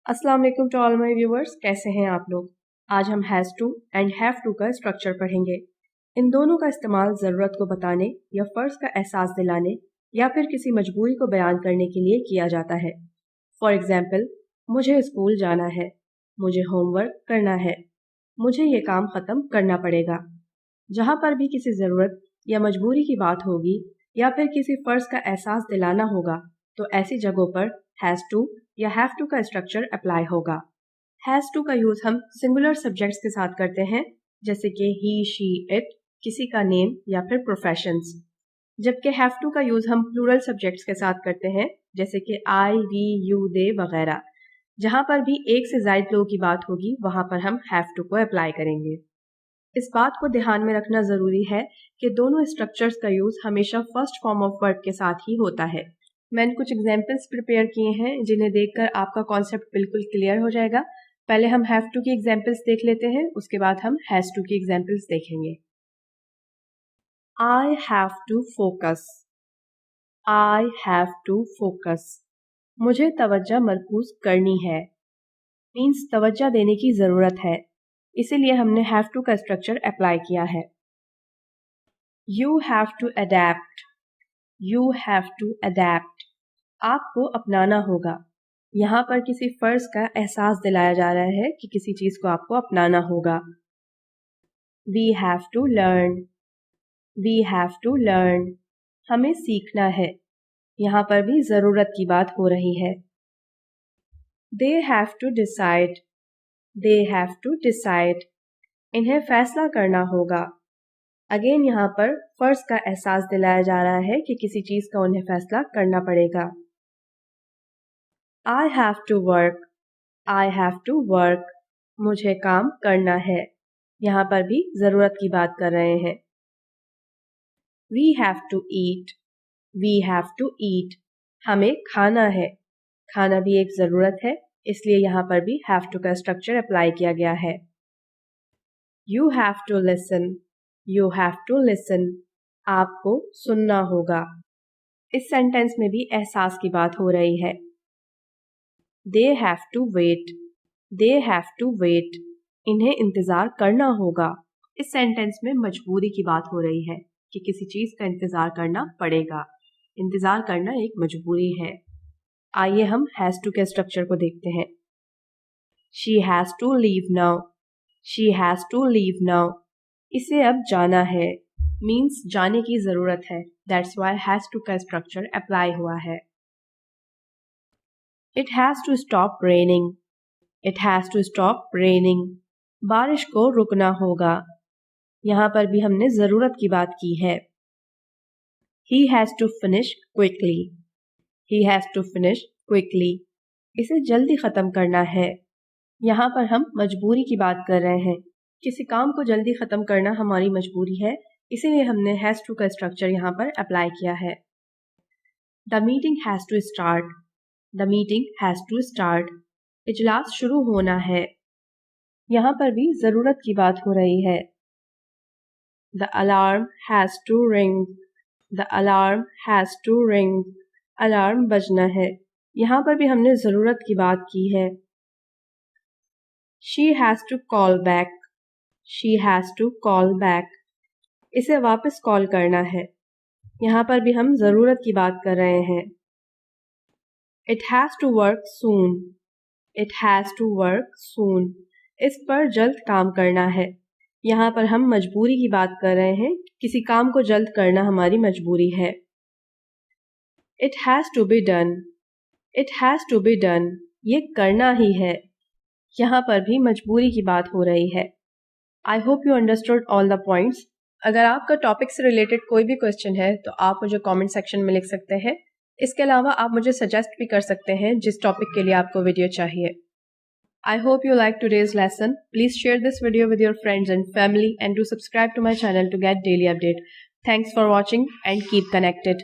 अस्सलाम वालेकुम to all my viewers, कैसे हैं आप लोग। आज हम has to and have to का स्ट्रक्चर पढ़ेंगे। इन दोनों का इस्तेमाल ज़रूरत को बताने या फ़र्ज़ का एहसास दिलाने या फिर किसी मजबूरी को बयान करने के लिए किया जाता है। फॉर एग्ज़ाम्पल, मुझे स्कूल जाना है, मुझे होमवर्क करना है, मुझे ये काम ख़त्म करना पड़ेगा। जहाँ पर भी किसी ज़रूरत या मजबूरी की बात होगी या फिर किसी फ़र्ज़ का एहसास दिलाना होगा तो ऐसी जगहों पर हैज़ टू या हैव टू का स्ट्रक्चर अप्लाई होगा। हैज़ टू का यूज़ हम सिंगुलर सब्जेक्ट्स के साथ करते हैं, जैसे कि ही, शी, इट, किसी का नेम या फिर प्रोफेशंस। जबकि हैव टू का यूज़ हम प्लूरल सब्जेक्ट्स के साथ करते हैं, जैसे कि आई, वी, यू, दे वगैरह। जहाँ पर भी एक से ज़ायद लोगों की बात होगी वहाँ पर हम हैव टू को अप्लाई करेंगे। इस बात को ध्यान में रखना ज़रूरी है कि दोनों स्ट्रक्चर्स का यूज़ हमेशा फर्स्ट फॉर्म ऑफ वर्ब के साथ ही होता है। मैंने कुछ एग्जाम्पल्स प्रिपेयर किए हैं जिन्हें देखकर आपका कॉन्सेप्ट बिल्कुल क्लियर हो जाएगा। पहले हम हैव टू की एग्जाम्पल्स देख लेते हैं, उसके बाद हम हैज़ टू की एग्जाम्पल्स देखेंगे। I have to focus. I have to focus. मुझे तवज्जो मरकूज करनी है, मीन्स तवज्जो देने की ज़रूरत है, इसीलिए हमने हैव टू का स्ट्रक्चर अप्लाई किया है। You have to adapt. You have to adapt. आपको अपनाना होगा। यहाँ पर किसी फर्ज का एहसास दिलाया जा रहा है कि किसी चीज़ को आपको अपनाना होगा। We have to learn. We have to learn. हमें सीखना है। यहाँ पर भी ज़रूरत की बात हो रही है। They have to decide. They have to decide. इन्हें फैसला करना होगा। अगेन यहाँ पर फर्ज का एहसास दिलाया जा रहा है कि किसी चीज़ का उन्हें फैसला करना पड़ेगा। I have to work. I have to work. मुझे काम करना है। यहाँ पर भी ज़रूरत की बात कर रहे हैं। We have to eat. We have to eat. हमें खाना है। खाना भी एक ज़रूरत है, इसलिए यहाँ पर भी have to का स्ट्रक्चर अप्लाई किया गया है। You have to listen. You have to listen. आपको सुनना होगा। इस सेंटेंस में भी एहसास की बात हो रही है। They have to wait. They have to wait. इन्हें इंतज़ार करना होगा। इस सेंटेंस में मजबूरी की बात हो रही है कि किसी चीज़ का इंतज़ार करना पड़ेगा। इंतज़ार करना एक मजबूरी है। आइए हम हैज़ टू के स्ट्रक्चर को देखते हैं। She has to leave now. She has to leave now. इसे अब जाना है, मीन्स जाने की ज़रूरत है। That's why has to का स्ट्रक्चर अप्लाई हुआ है। It has to stop raining. It has to stop raining. बारिश को रुकना होगा। यहाँ पर भी हमने ज़रूरत की बात की है। He has to finish quickly. He has to finish quickly. इसे जल्दी ख़त्म करना है। यहाँ पर हम मजबूरी की बात कर रहे हैं। किसी काम को जल्दी ख़त्म करना हमारी मजबूरी है, इसीलिए हमने has to का स्ट्रक्चर यहाँ पर अप्लाई किया है। The meeting has to start. The meeting has to start. इजलास शुरू होना है। यहाँ पर भी ज़रूरत की बात हो रही है। The alarm has to ring. The alarm has to ring. Alarm बजना है। यहाँ पर भी हमने ज़रूरत की बात की है। She has to call back. She has to call back. इसे वापस कॉल करना है। यहाँ पर भी हम ज़रूरत की बात कर रहे हैं। It has to work soon. It has to work soon. इस पर जल्द काम करना है। यहाँ पर हम मजबूरी की बात कर रहे हैं, किसी काम को जल्द करना हमारी मजबूरी है। It has to be done. It has to be done. ये करना ही है। यहाँ पर भी मजबूरी की बात हो रही है। I hope you understood all the points. अगर आपका टॉपिक से रिलेटेड कोई भी क्वेश्चन है तो आप मुझे कमेंट सेक्शन में लिख सकते हैं। इसके अलावा आप मुझे सजेस्ट भी कर सकते हैं जिस टॉपिक के लिए आपको वीडियो चाहिए। I hope you liked today's lesson. Please share this video with your friends and family and do subscribe to my channel to get daily update. Thanks for watching and keep connected.